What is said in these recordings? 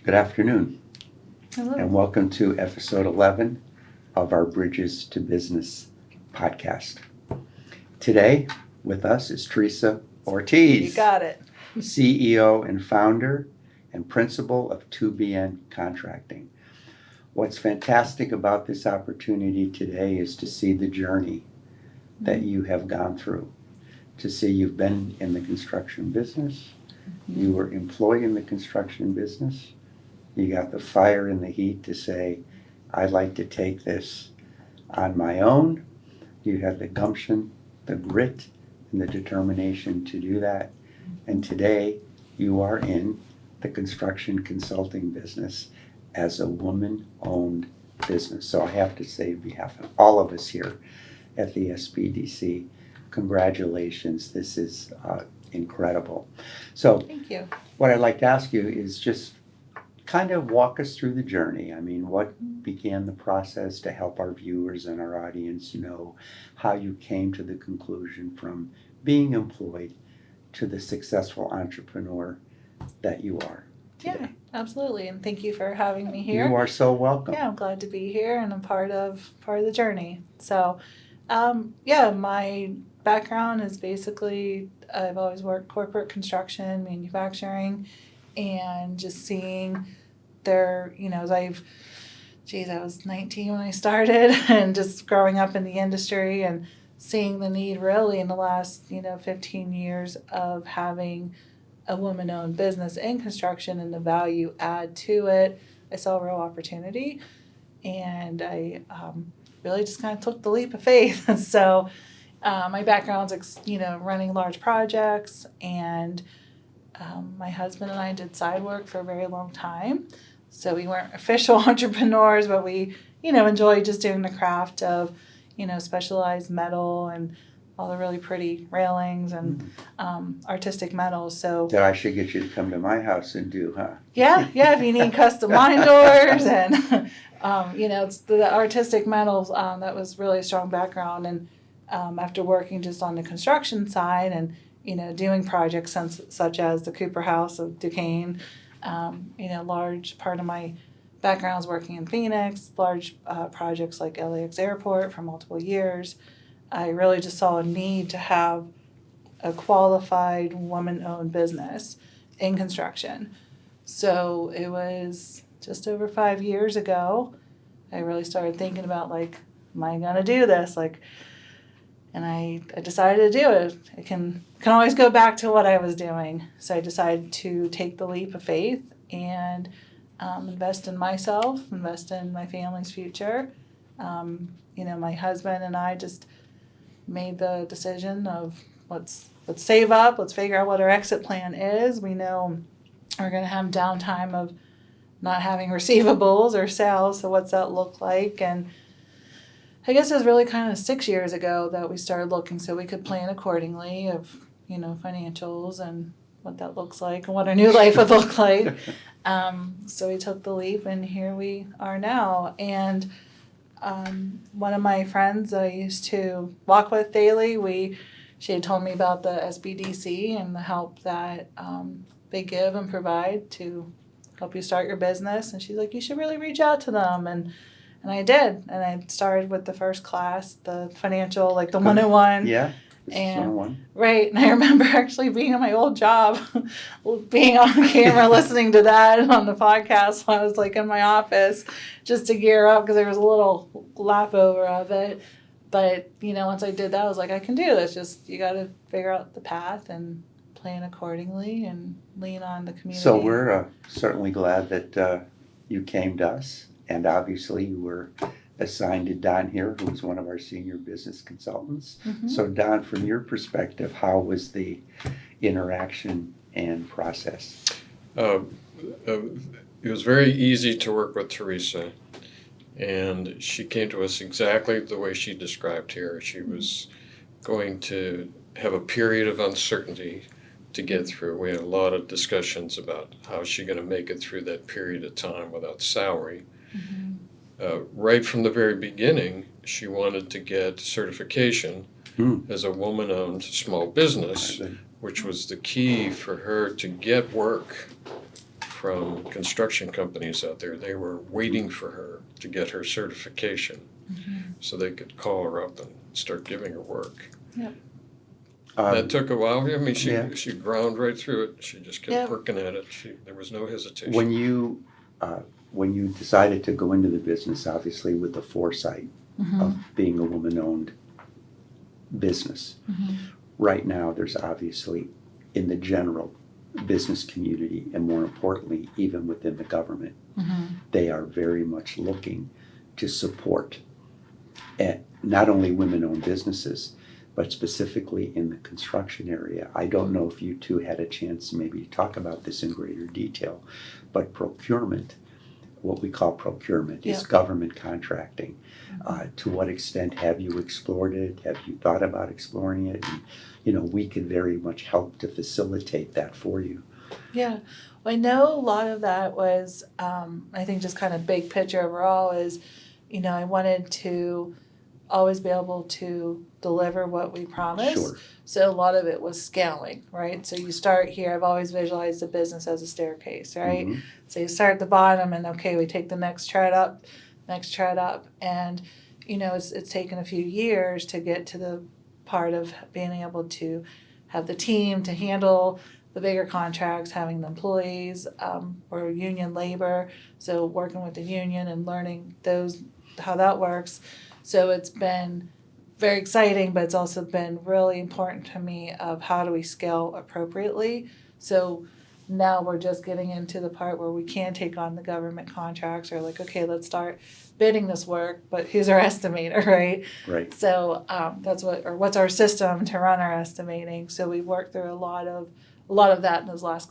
Good afternoon, Hello. and welcome to episode 11 of our Bridges to Business podcast. Today with us is Theresa Ortiz. You got it. CEO and founder and principal of 2BN Contracting. What's fantastic about this opportunity today is to see the journey that you have gone through, to see you've been in the construction business, you were employed in the construction business, you got the fire and the heat to say, I'd like to take this on my own. You had the gumption, the grit, and the determination to do that. And today you are in the construction consulting business as a woman-owned business. So I have to say, on behalf of all of us here at the SBDC, congratulations. This is incredible. So Thank you. what I'd like to ask you is just kind of walk us through the journey. I mean, what began the process to help our viewers and our audience know how you came to the conclusion from being employed to the successful entrepreneur that you are today? Yeah, absolutely. And thank you for having me here. You are so welcome. Yeah, I'm glad to be here and I'm part of the journey. So, my background is basically I've always worked corporate construction, manufacturing, and just seeing there, as I was 19 when I started and just growing up in the industry and seeing the need really in the last, 15 years of having a woman-owned business in construction and the value add to it. I saw a real opportunity and I really just kind of took the leap of faith. So my background's, running large projects and my husband and I did side work for a very long time. So we weren't official entrepreneurs, but we, enjoyed just doing the craft of, specialized metal and all the really pretty railings and artistic metals. So That I should get you to come to my house and do, huh? yeah, if you need custom line doors and, it's the artistic metals, that was really a strong background. And after working just on the construction side and, doing projects such as the Cooper House of Duquesne, large part of my background is working in Phoenix, large projects like LAX Airport for multiple years. I really just saw a need to have a qualified woman-owned business in construction. So it was just over 5 years ago, I really started thinking about am I gonna do this? And I decided to do it. I can always go back to what I was doing. So I decided to take the leap of faith and invest in myself, invest in my family's future. My husband and I just made the decision of let's save up, let's figure out what our exit plan is. We know we're going to have downtime of not having receivables or sales, so what's that look like? And I guess it was really kind of 6 years ago that we started looking so we could plan accordingly of, financials and what that looks like and what our new life would look like. So we took the leap and here we are now. And one of my friends I used to walk with daily, she had told me about the SBDC and the help that they give and provide to help you start your business. And she's like, you should really reach out to them. And I did. And I started with the first class, the financial, the 101. Yeah. And 101. right, and I remember actually being in my old job, being on camera, listening to that on the podcast when I was in my office, just to gear up because there was a little lap over of it. But once I did that, I was like, I can do this. Just you got to figure out the path and plan accordingly and lean on the community. So we're certainly glad that you came to us, and obviously you were assigned to Don here, who's one of our senior business consultants. Mm-hmm. So Don, from your perspective, how was the interaction and process? It was very easy to work with Theresa, and she came to us exactly the way she described here. She was going to have a period of uncertainty to get through. We had a lot of discussions about how she's going to make it through that period of time without salary. Mm-hmm. Right from the very beginning, she wanted to get certification as a woman-owned small business, which was the key for her to get work from construction companies out there. They were waiting for her to get her certification so they could call her up and start giving her work. That took a while. I mean, she ground right through it. She just kept working at it. There was no hesitation. When you decided to go into the business, obviously with the foresight of being a woman-owned business, right now there's obviously in the general business community, and more importantly, even within the government, they are very much looking to support not only women-owned businesses, but specifically in the construction area. I don't know if you two had a chance to maybe talk about this in greater detail, but procurement, what we call procurement, is government contracting. To what extent have you explored it? Have you thought about exploring it? And, we could very much help to facilitate that for you. Yeah, well, I know a lot of that was, I think just kind of big picture overall is, I wanted to always be able to deliver what we promised. Sure. So a lot of it was scaling, right? So you start here, I've always visualized the business as a staircase, right? So you start at the bottom and okay, we take the next tread up, and it's taken a few years to get to the part of being able to have the team to handle the bigger contracts, having the employees or union labor, so working with the union and learning how that works. So it's been very exciting, but it's also been really important to me of how do we scale appropriately. So now we're just getting into the part where we can take on the government contracts or okay, let's start bidding this work, but who's our estimator, right? Right. So what's our system to run our estimating? So we've worked through a lot of that in those last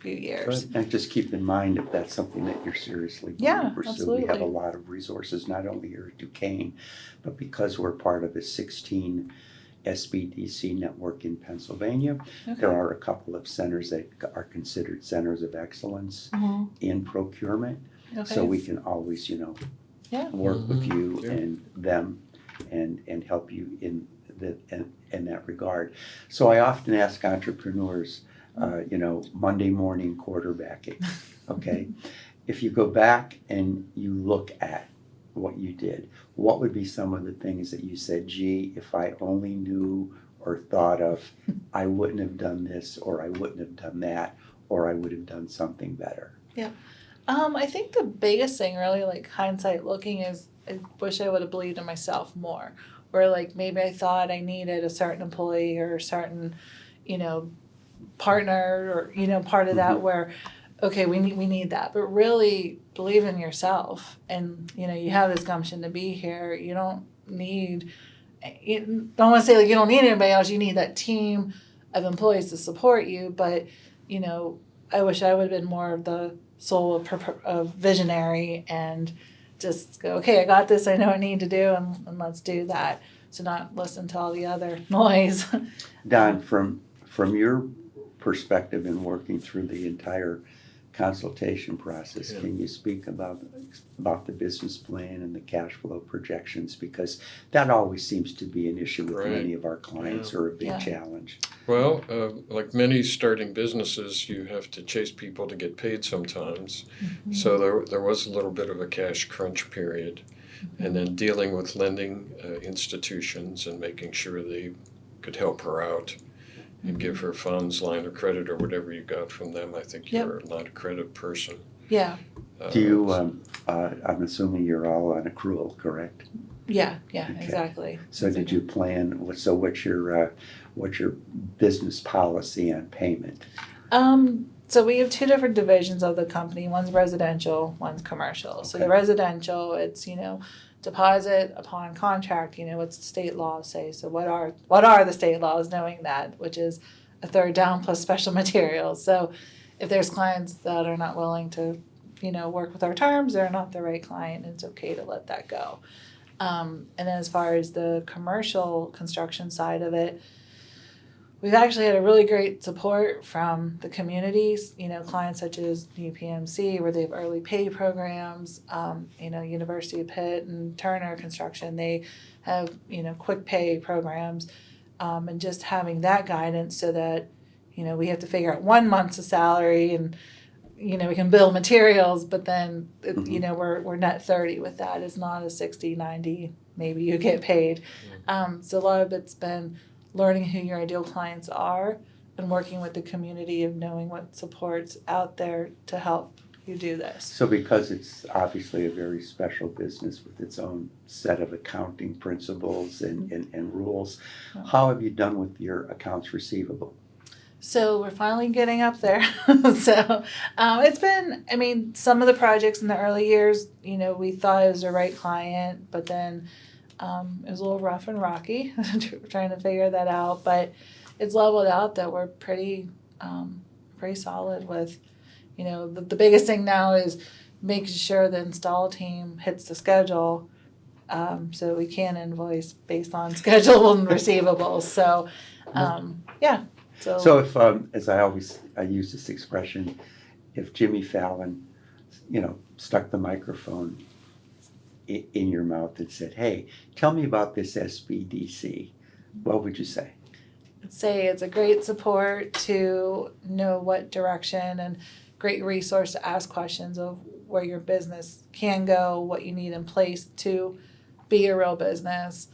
few years. And just keep in mind if that's something that you're seriously going to pursue. Absolutely. We have a lot of resources, not only here at Duquesne, but because we're part of the 16 SBDC network in Pennsylvania, there are a couple of centers that are considered centers of excellence in procurement. Okay. So we can always, work with you and them and help you in that regard. So I often ask entrepreneurs, Monday morning quarterbacking, okay? If you go back and you look at what you did, what would be some of the things that you said, gee, if I only knew or thought of, I wouldn't have done this, or I wouldn't have done that, or I would have done something better? Yeah. I think the biggest thing really, hindsight looking, is I wish I would have believed in myself more. Where maybe I thought I needed a certain employee or a certain, partner or, part of that where, okay, we need that. But really believe in yourself and, you have this gumption to be here. You don't want to say you don't need anybody else. You need that team of employees to support you. But, I wish I would have been more of the soul of visionary and just go, okay, I got this, I know what I need to do, and let's do that. So not listen to all the other noise. Don, from your perspective in working through the entire consultation process, can you speak about the business plan and the cash flow projections? Because that always seems to be an issue with many of our clients or a big challenge. Well, like many starting businesses, you have to chase people to get paid sometimes. So there was a little bit of a cash crunch period. And then dealing with lending institutions and making sure they could help her out and give her funds, line of credit, or whatever you got from them. I think you're a line of credit person. Yeah. Do you, I'm assuming you're all on accrual, correct? Yeah, Okay. Exactly. So did you plan, what's your business policy on payment? So we have two different divisions of the company. One's residential, one's commercial. Okay. So the residential, it's, deposit upon contract, what's the state laws say. So what are the state laws, knowing that, which is a third down plus special materials. So if there's clients that are not willing to, work with our terms, they're not the right client, it's okay to let that go. And then as far as the commercial construction side of it, we've actually had a really great support from the communities, clients such as UPMC, where they have early pay programs, University of Pitt and Turner Construction, they have, quick pay programs, and just having that guidance so that, we have to figure out 1 month's of salary and we can bill materials, but then, Mhm. we're net 30 with that. It's not a 60, 90, maybe you get paid. So a lot of it's been learning who your ideal clients are and working with the community of knowing what support's out there to help you do this. So because it's obviously a very special business with its own set of accounting principles and rules, how have you done with your accounts receivable? So we're finally getting up there. So it's been, some of the projects in the early years, we thought it was the right client, but then it was a little rough and rocky trying to figure that out. But it's leveled out that we're pretty solid with, the biggest thing now is making sure the install team hits the schedule. So we can invoice based on schedule and receivables. So, yeah. So if, as I use this expression, if Jimmy Fallon, stuck the microphone in your mouth and said, "Hey, tell me about this SBDC," what would you say? I'd say it's a great support to know what direction and great resource to ask questions of where your business can go, what you need in place to be a real business,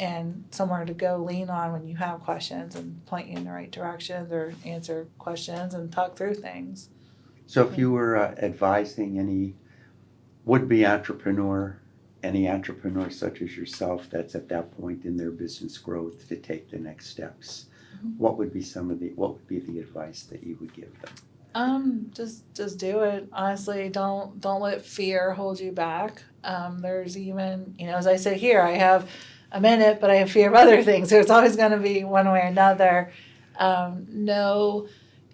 and somewhere to go lean on when you have questions and point you in the right directions or answer questions and talk through things. So if you were advising any would-be entrepreneur, any entrepreneur such as yourself that's at that point in their business growth to take the next steps, what would be the advice that you would give them? Just do it. Honestly, don't let fear hold you back. There's even, as I say here, I have a minute, but I have fear of other things. So it's always going to be one way or another. Know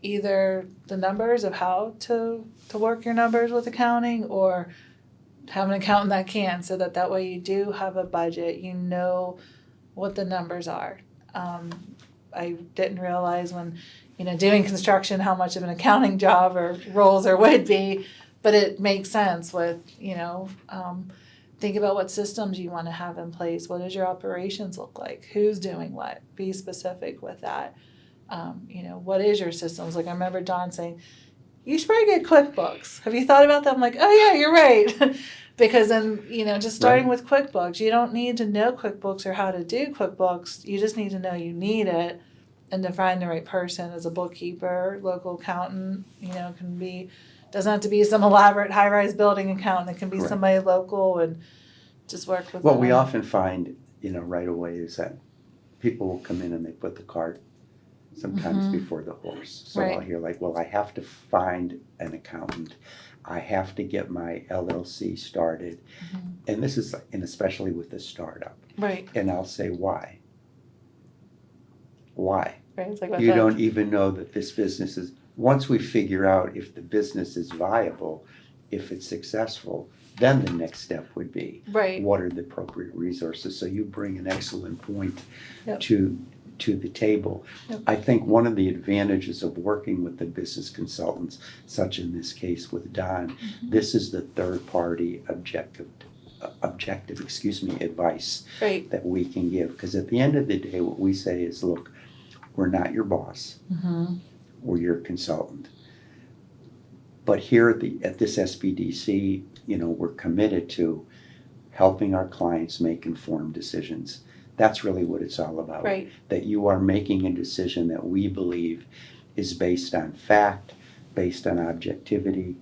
either the numbers of how to work your numbers with accounting, or have an accountant that can, so that way you do have a budget. You know what the numbers are. I didn't realize when, doing construction how much of an accounting job or roles there would be, but it makes sense with, think about what systems you want to have in place. What does your operations look like? Who's doing what? Be specific with that. What is your systems? Like I remember Don saying, you should probably get QuickBooks. Have you thought about that? I'm like, oh yeah, you're right. Because then, just starting with QuickBooks, you don't need to know QuickBooks or how to do QuickBooks. You just need to know you need it and to find the right person as a bookkeeper, local accountant, doesn't have to be some elaborate high-rise building accountant. It can be Correct. somebody local and just work with What them. we often find, right away is that people will come in and they put the cart sometimes before the horse. So Right. I'll hear like, well, I have to find an accountant. I have to get my LLC started. And this is, and especially with the startup. Right. And I'll say, why? Why? Right. It's like You don't even know that this business is, once we figure out if the business is viable, if it's successful, then the next step would be, Right. what are the appropriate resources? So you bring an excellent point Yep. to the table. Yep. I think one of the advantages of working with the business consultants, such in this case with Don, this is the third party objective advice Right. that we can give. Because at the end of the day, what we say is, look, we're not your boss. We're your consultant. But here at this SBDC, we're committed to helping our clients make informed decisions. That's really what it's all about. Right. That you are making a decision that we believe is based on fact, based on objectivity,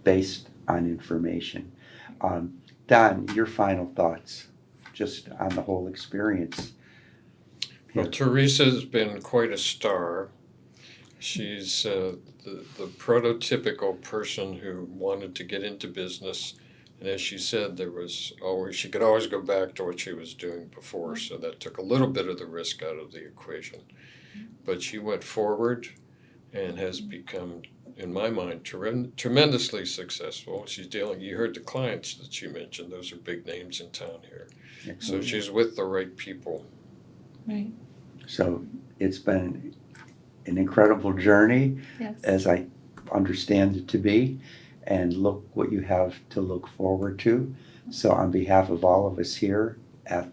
based on information. Don, your final thoughts just on the whole experience. Well, Theresa's been quite a star. She's the prototypical person who wanted to get into business. And as she said, she could always go back to what she was doing before. So that took a little bit of the risk out of the equation. But she went forward and has become, in my mind, tremendously successful. You heard the clients that she mentioned. Those are big names in town here. So she's with the right people. Right. So it's been an incredible journey, Yes. as I understand it to be, and look what you have to look forward to. So on behalf of all of us here at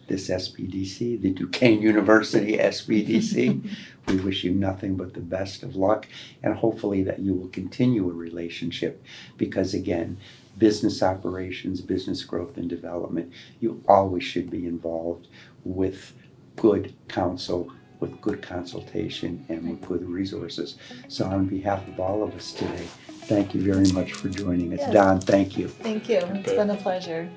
this SBDC, the Duquesne University SBDC. We wish you nothing but the best of luck, and hopefully that you will continue a relationship, because again, business operations, business growth and development, you always should be involved with good counsel, with good consultation, and with good resources. So on behalf of all of us today, thank you very much for joining us. Yes. Don, thank you. Thank you. It's been a pleasure.